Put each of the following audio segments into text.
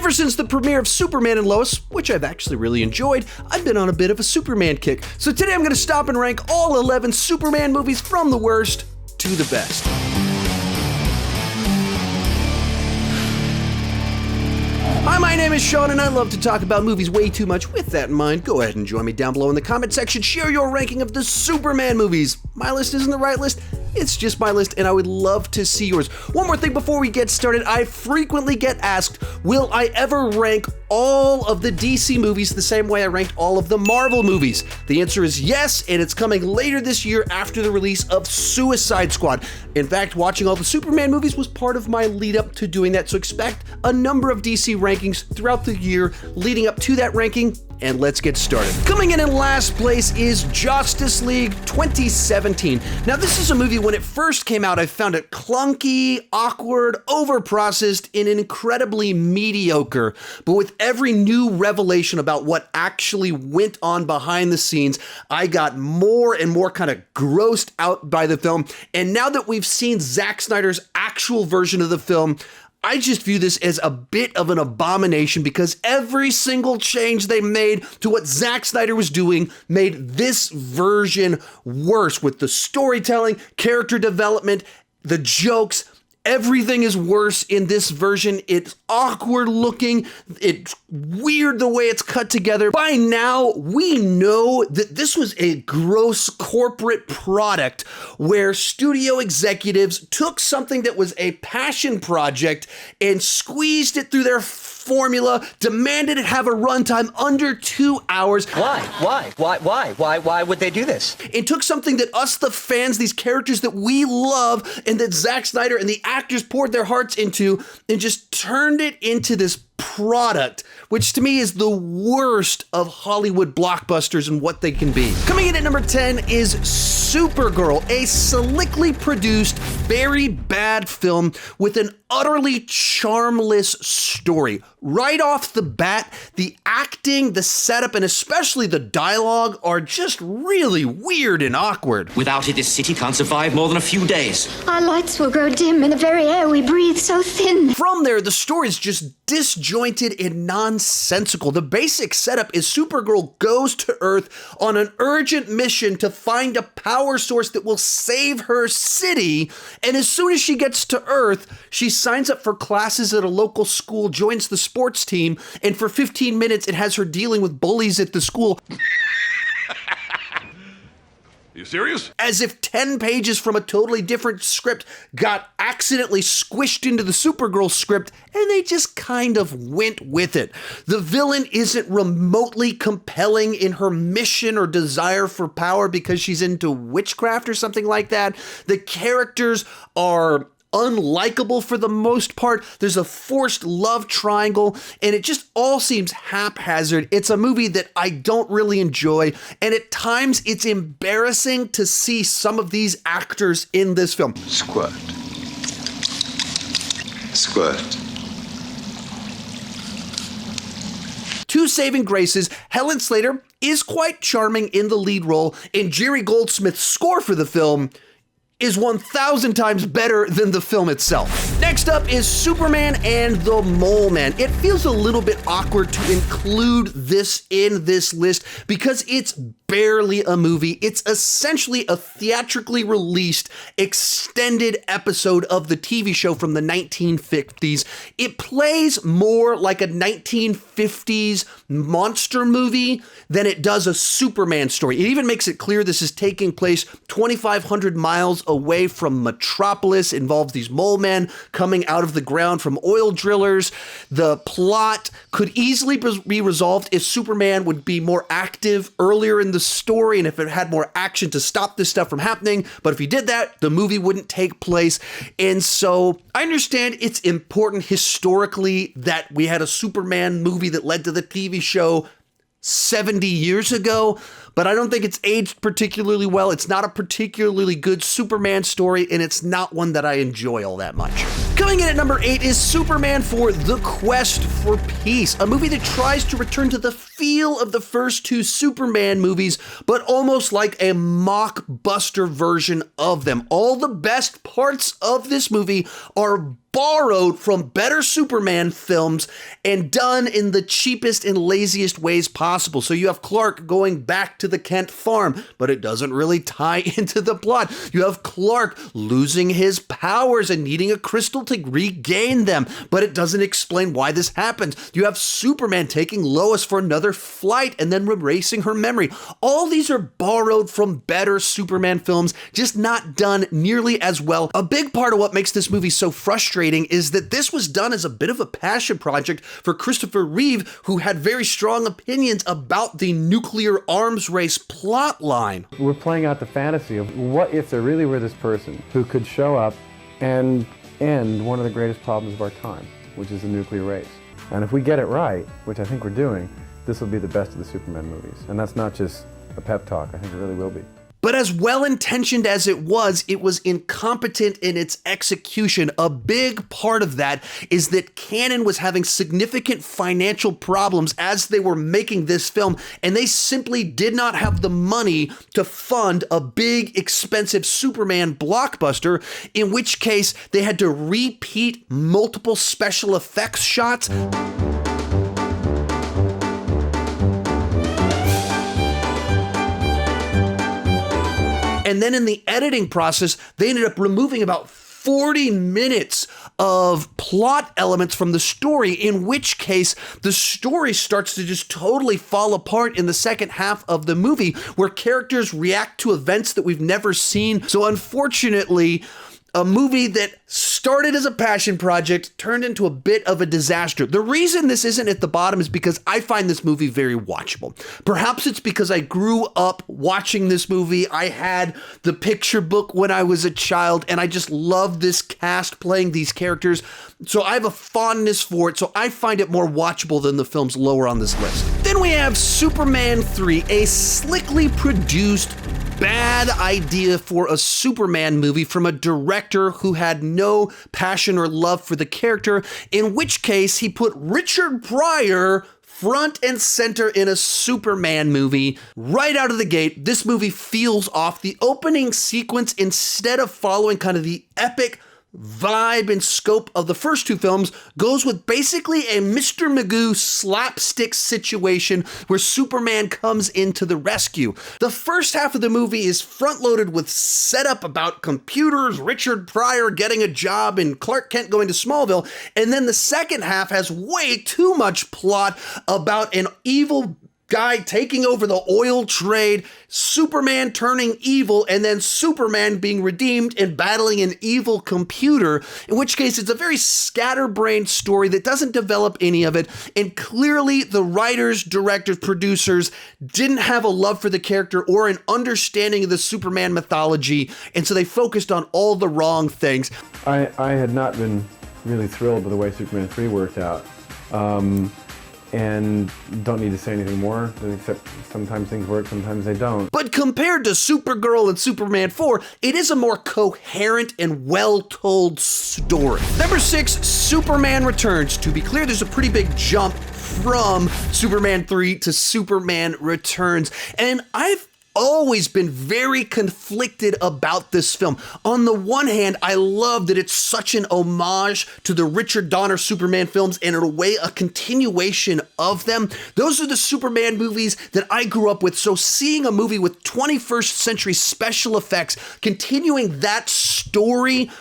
Ever since the premiere of Superman and Lois, which I've actually really enjoyed, I've been on a bit of a Superman kick. So today I'm going to stop and rank all 11 Superman movies from the worst to the best. Hi, my name is Sean, and I love to talk about movies way too much. With that in mind, go ahead and join me down below in the comment section. Share your ranking of the Superman movies. My list isn't the right list. It's just my list, and I would love to see yours. One more thing before we get started. I frequently get asked, will I ever rank all of the DC movies the same way I ranked all of the Marvel movies? The answer is yes, and it's coming later this year after the release of Suicide Squad. In fact, watching all the Superman movies was part of my lead up to doing that, so expect a number of DC rankings throughout the year leading up to that ranking. And let's get started. Coming in last place is Josstice League 2017. Now, this is a movie, when it first came out, I found it clunky, awkward, overprocessed, and incredibly mediocre. But with every new revelation about what actually went on behind the scenes, I got more and more kind of grossed out by the film. And now that we've seen Zack Snyder's actual version of the film, I just view this as a bit of an abomination because every single change they made to what Zack Snyder was doing made this version worse with the storytelling, character development, the jokes. Everything is worse in this version. It's awkward looking. It's weird the way it's cut together. By now, we know that this was a gross corporate product where studio executives took something that was a passion project and squeezed it through their formula, demanded it have a runtime under 2 hours. Why would they do this? It took something that us, the fans, these characters that we love and that Zack Snyder and the actors poured their hearts into, and just turned it into this product, which to me is the worst of Hollywood blockbusters and what they can be. Coming in at number 10 is Supergirl, a slickly produced, very bad film with an utterly charmless story. Right off the bat, the acting, the setup, and especially the dialogue are just really weird and awkward. Without it, this city can't survive more than a few days. Our lights will grow dim and the very air we breathe so thin. From there, the story is just disjointed and nonsensical. The basic setup is Supergirl goes to Earth on an urgent mission to find a power source that will save her city, and as soon as she gets to Earth, she signs up for classes at a local school, joins the sports team, and for 15 minutes it has her dealing with bullies at the school. You serious? As if 10 pages from a totally different script got accidentally squished into the Supergirl script, and they just kind of went with it. The villain isn't remotely compelling in her mission or desire for power because she's into witchcraft or something like that. The characters are unlikable for the most part. There's a forced love triangle, and it just all seems haphazard. It's a movie that I don't really enjoy, and at times it's embarrassing to see some of these actors in this film. Squirt. Squirt. Two saving graces, Helen Slater is quite charming in the lead role, and Jerry Goldsmith's score for the film is 1,000 times better than the film itself. Next up is Superman and the Mole Man. It feels a little bit awkward to include this in this list because it's barely a movie. It's essentially a theatrically released extended episode of the TV show from the 1950s. It plays more like a 1950s monster movie than it does a Superman story. It even makes it clear this is taking place 2,500 miles away from Metropolis, involves these mole men coming out of the ground from oil drillers. The plot could easily be resolved if Superman would be more active earlier in the story and if it had more action to stop this stuff from happening. But if he did that, the movie wouldn't take place. And so I understand it's important historically that we had a Superman movie that led to the TV show 70 years ago, but I don't think it's aged particularly well. It's not a particularly good Superman story, and it's not one that I enjoy all that much. Coming in at number 8 is Superman 4: The Quest for Peace, a movie that tries to return to the feel of the first two Superman movies, but almost like a mockbuster version of them. All the best parts of this movie are borrowed from better Superman films and done in the cheapest and laziest ways possible. So you have Clark going back to the Kent farm, but it doesn't really tie into the plot. You have Clark losing his powers and needing a crystal to regain them, but it doesn't explain why this happens. You have Superman taking Lois for another flight and then erasing her memory. All these are borrowed from better Superman films, just not done nearly as well. A big part of what makes this movie so frustrating is that this was done as a bit of a passion project for Christopher Reeve, who had very strong opinions about the nuclear arms race plot line. We're playing out the fantasy of what if there really were this person who could show up and end one of the greatest problems of our time, which is the nuclear race. And if we get it right, which I think we're doing, this will be the best of the Superman movies. And that's not just a pep talk, I think it really will be. But as well-intentioned as it was incompetent in its execution. A big part of that is that Canon was having significant financial problems as they were making this film, and they simply did not have the money to fund a big, expensive Superman blockbuster, in which case they had to repeat multiple special effects shots. And then in the editing process, they ended up removing about 40 minutes of plot elements from the story, in which case the story starts to just totally fall apart in the second half of the movie, where characters react to events that we've never seen. So unfortunately, a movie that started as a passion project turned into a bit of a disaster. The reason this isn't at the bottom is because I find this movie very watchable. Perhaps it's because I grew up watching this movie. I had the picture book when I was a child, and I just love this cast playing these characters. So I have a fondness for it, so I find it more watchable than the films lower on this list. Then we have Superman 3, a slickly produced bad idea for a Superman movie from a director who had no passion or love for the character, in which case he put Richard Pryor front and center in a Superman movie. Right out of the gate, this movie feels off. The opening sequence, instead of following kind of the epic vibe and scope of the first two films, goes with basically a Mr. Magoo slapstick situation where Superman comes into the rescue. The first half of the movie is front-loaded with setup about computers, Richard Pryor getting a job, and Clark Kent going to Smallville, and then the second half has way too much plot about an evil guy taking over the oil trade, Superman turning evil, and then Superman being redeemed and battling an evil computer, in which case it's a very scatterbrained story that doesn't develop any of it, and clearly the writers, directors, producers didn't have a love for the character or an understanding of the Superman mythology, and so they focused on all the wrong things. I had not been really thrilled with the way Superman 3 worked out. And don't need to say anything more, except sometimes things work, sometimes they don't. But compared to Supergirl and Superman 4, it is a more coherent and well-told story. Number 6, Superman Returns. To be clear, there's a pretty big jump from Superman 3 to Superman Returns, and I've always been very conflicted about this film. On the one hand, I love that it's such an homage to the Richard Donner Superman films, and in a way, a continuation of them. Those are the Superman movies that I grew up with, so seeing a movie with 21st century special effects, continuing that story,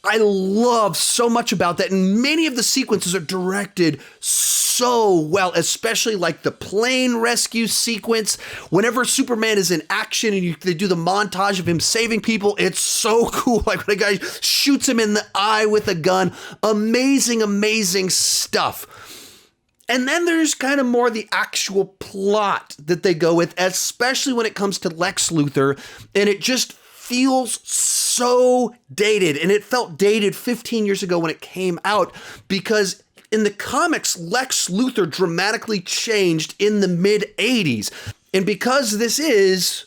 I love so much about that, and many of the sequences are directed so well, especially like the plane rescue sequence. Whenever Superman is in action and they do the montage of him saving people, it's so cool. Like when a guy shoots him in the eye with a gun. Amazing, amazing stuff. And then there's kind of more the actual plot that they go with, especially when it comes to Lex Luthor, and it just feels so dated, and it felt dated 15 years ago when it came out, because in the comics, Lex Luthor dramatically changed in the mid-'80s. And because this is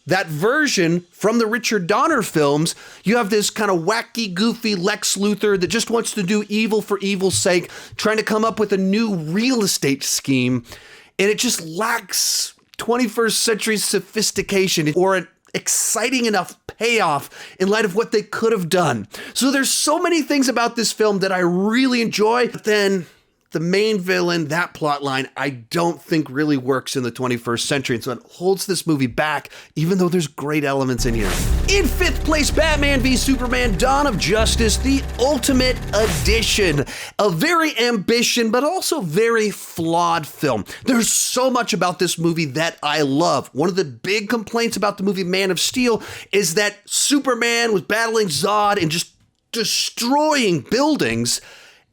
that version from the Richard Donner films, you have this kind of wacky, goofy Lex Luthor that just wants to do evil for evil's sake, trying to come up with a new real estate scheme. And it just lacks 21st century sophistication or an exciting enough payoff in light of what they could have done. So there's so many things about this film that I really enjoy, but then the main villain, that plot line, I don't think really works in the 21st century. And so it holds this movie back, even though there's great elements in here. In fifth place, Batman v Superman, Dawn of Justice, the ultimate edition. A very ambitious, but also very flawed film. There's so much about this movie that I love. One of the big complaints about the movie Man of Steel is that Superman was battling Zod and just destroying buildings.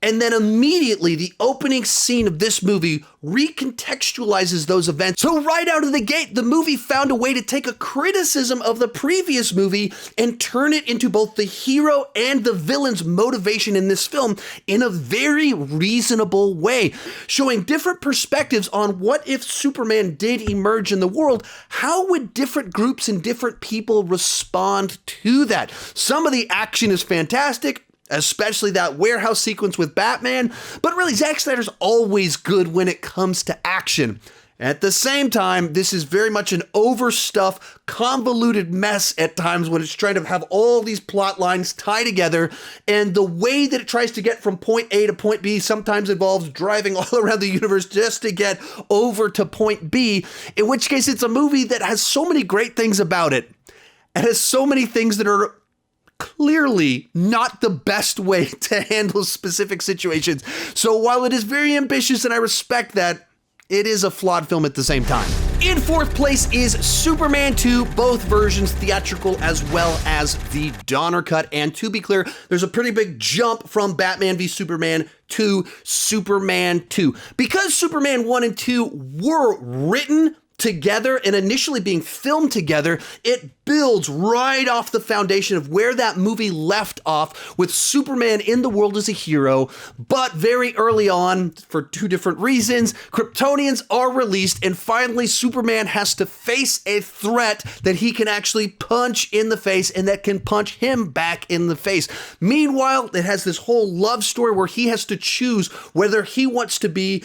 And then immediately the opening scene of this movie recontextualizes those events. So right out of the gate, the movie found a way to take a criticism of the previous movie and turn it into both the hero and the villain's motivation in this film in a very reasonable way, showing different perspectives on what if Superman did emerge in the world, how would different groups and different people respond to that? Some of the action is fantastic, especially that warehouse sequence with Batman, but really Zack Snyder's always good when it comes to action. At the same time, this is very much an overstuffed, convoluted mess at times when it's trying to have all these plot lines tie together, and the way that it tries to get from point A to point B sometimes involves driving all around the universe just to get over to point B, in which case it's a movie that has so many great things about it. It has so many things that are clearly not the best way to handle specific situations. So while it is very ambitious and I respect that, it is a flawed film at the same time. In fourth place is Superman 2, both versions, theatrical as well as the Donner cut. And to be clear, there's a pretty big jump from Batman v Superman to Superman 2. Because Superman 1 and 2 were written together and initially being filmed together, it builds right off the foundation of where that movie left off with Superman in the world as a hero. But very early on, for two different reasons, Kryptonians are released and finally Superman has to face a threat that he can actually punch in the face and that can punch him back in the face. Meanwhile, it has this whole love story where he has to choose whether he wants to be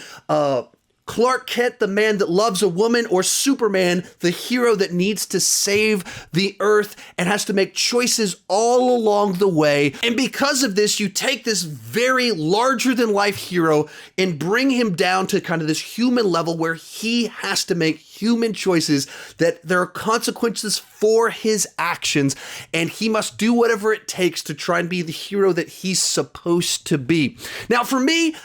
Clark Kent, the man that loves a woman, or Superman, the hero that needs to save the Earth and has to make choices all along the way. And because of this, you take this very larger-than-life hero and bring him down to kind of this human level where he has to make human choices, that there are consequences for his actions, and he must do whatever it takes to try and be the hero that he's supposed to be. Now, for me,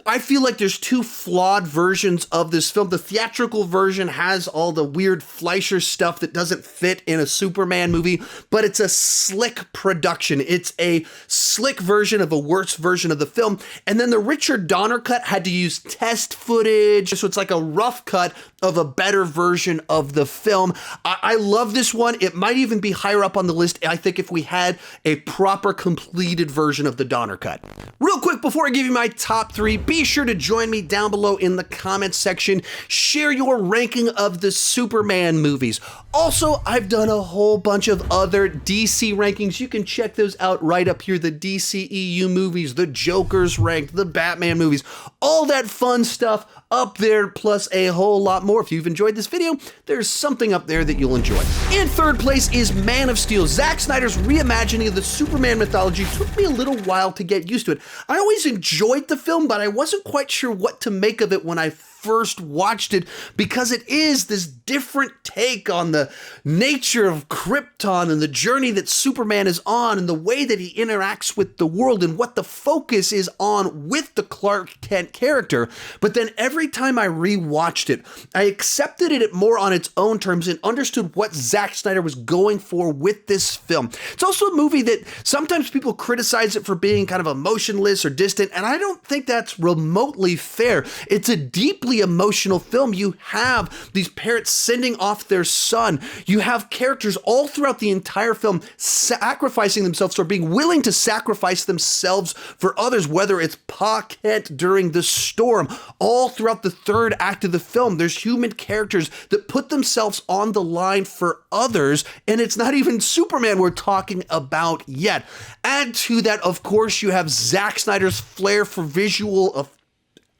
I feel like there's two flawed versions of this film. The theatrical version has all the weird Fleischer stuff that doesn't fit in a Superman movie, but it's a slick production. It's a slick version of a worse version of the film. And then the Richard Donner cut had to use test footage, so it's like a rough cut of a better version of the film. I love this one. It might even be higher up on the list, I think, if we had a proper completed version of the Donner cut. Real quick, before I give you my top three, be sure to join me down below in the comments section. Share your ranking of the Superman movies. Also, I've done a whole bunch of other DC rankings. You can check those out right up here. The DCEU movies, the Joker's ranked, the Batman movies, all that fun stuff up there, plus a whole lot more. If you've enjoyed this video, there's something up there that you'll enjoy. In third place is Man of Steel. Zack Snyder's reimagining of the Superman mythology took me a little while to get used to it. I always enjoyed the film, but I wasn't quite sure what to make of it when I first watched it, because it is this different take on the nature of Krypton and the journey that Superman is on and the way that he interacts with the world and what the focus is on with the Clark Kent character. But then every time I rewatched it, I accepted it more on its own terms and understood what Zack Snyder was going for with this film. It's also a movie that sometimes people criticize it for being kind of emotionless or distant, and I don't think that's remotely fair. It's a deeply emotional film. You have these parents sending off their son. You have characters all throughout the entire film sacrificing themselves or being willing to sacrifice themselves for others, whether it's Pa Kent during the storm, all throughout throughout the third act of the film. There's human characters that put themselves on the line for others, and it's not even Superman we're talking about yet. Add to that, of course, you have Zack Snyder's flair for visual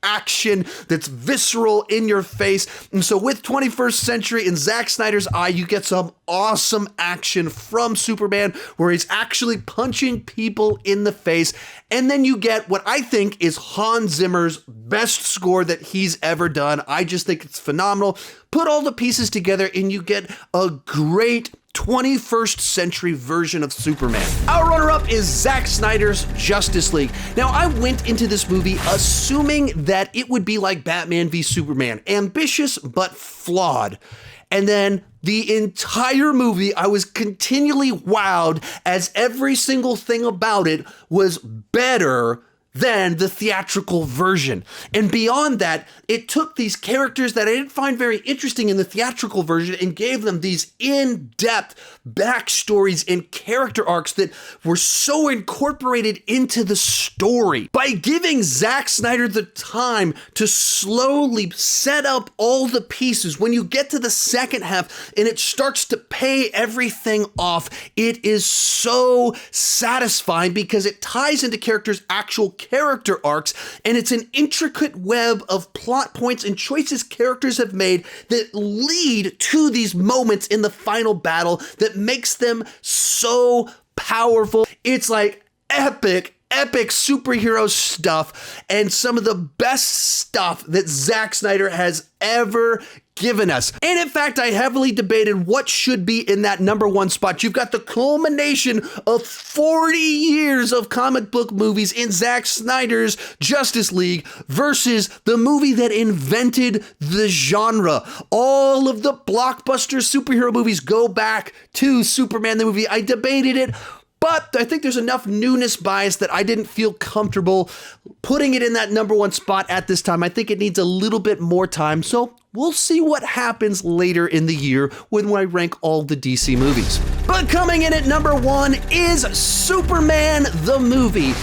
action that's visceral, in your face. And so with 21st Century in Zack Snyder's eye, you get some awesome action from Superman where he's actually punching people in the face. And then you get what I think is Hans Zimmer's best score that he's ever done. I just think it's phenomenal. Put all the pieces together and you get a great 21st century version of Superman. Our runner-up is Zack Snyder's Josstice League. Now, I went into this movie assuming that it would be like Batman v Superman, ambitious but flawed. And then the entire movie, I was continually wowed as every single thing about it was better than the theatrical version. And beyond that, it took these characters that I didn't find very interesting in the theatrical version and gave them these in-depth backstories and character arcs that were so incorporated into the story. By giving Zack Snyder the time to slowly set up all the pieces, when you get to the second half and it starts to pay everything off, it is so satisfying because it ties into characters' actual character arcs, and it's an intricate web of plot points and choices characters have made that lead to these moments in the final battle that makes them so powerful. It's like epic superhero stuff and some of the best stuff that Zack Snyder has ever given us. And in fact, I heavily debated what should be in that number one spot. You've got the culmination of 40 years of comic book movies in Zack Snyder's Josstice League versus the movie that invented the genre. All of the blockbuster superhero movies go back to Superman the movie. I debated it, but I think there's enough newness bias that I didn't feel comfortable putting it in that number one spot at this time. I think it needs a little bit more time, so we'll see what happens later in the year when I rank all the DC movies. But coming in at number one is Superman the movie,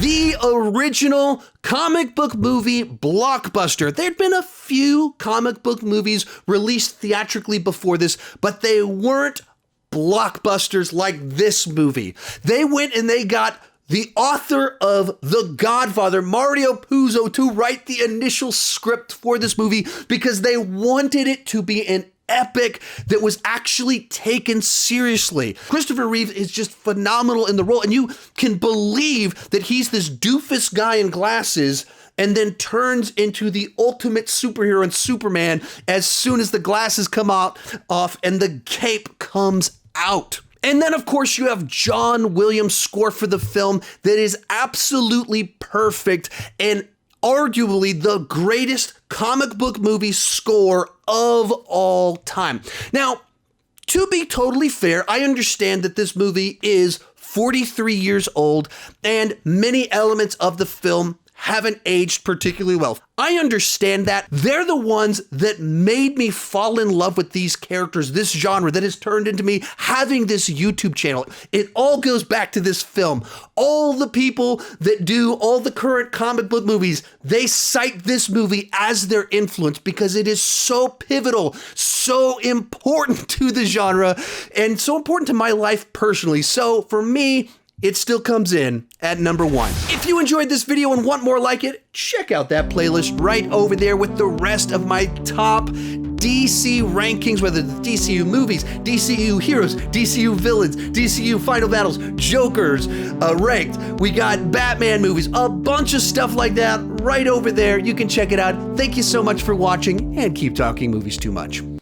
the original comic book movie blockbuster. There'd been a few comic book movies released theatrically before this, but they weren't blockbusters like this movie. They went and they got the author of The Godfather, Mario Puzo, to write the initial script for this movie because they wanted it to be an epic that was actually taken seriously. Christopher Reeve is just phenomenal in the role, and you can believe that he's this doofus guy in glasses and then turns into the ultimate superhero in Superman as soon as the glasses come off and the cape comes out. And then, of course, you have John Williams' score for the film that is absolutely perfect and arguably the greatest comic book movie score of all time. Now, to be totally fair, I understand that this movie is 43 years old and many elements of the film haven't aged particularly well. I understand that. They're the ones that made me fall in love with these characters, this genre that has turned into me having this YouTube channel. It all goes back to this film. All the people that do all the current comic book movies, they cite this movie as their influence because it is so pivotal, so important to the genre, and so important to my life personally. So for me, it still comes in at number one. If you enjoyed this video and want more like it, check out that playlist right over there with the rest of my top DC rankings, whether the DCU movies, DCU heroes, DCU villains, DCU final battles, Jokers, ranked. We got Batman movies, a bunch of stuff like that right over there. You can check it out. Thank you so much for watching, and keep talking movies too much.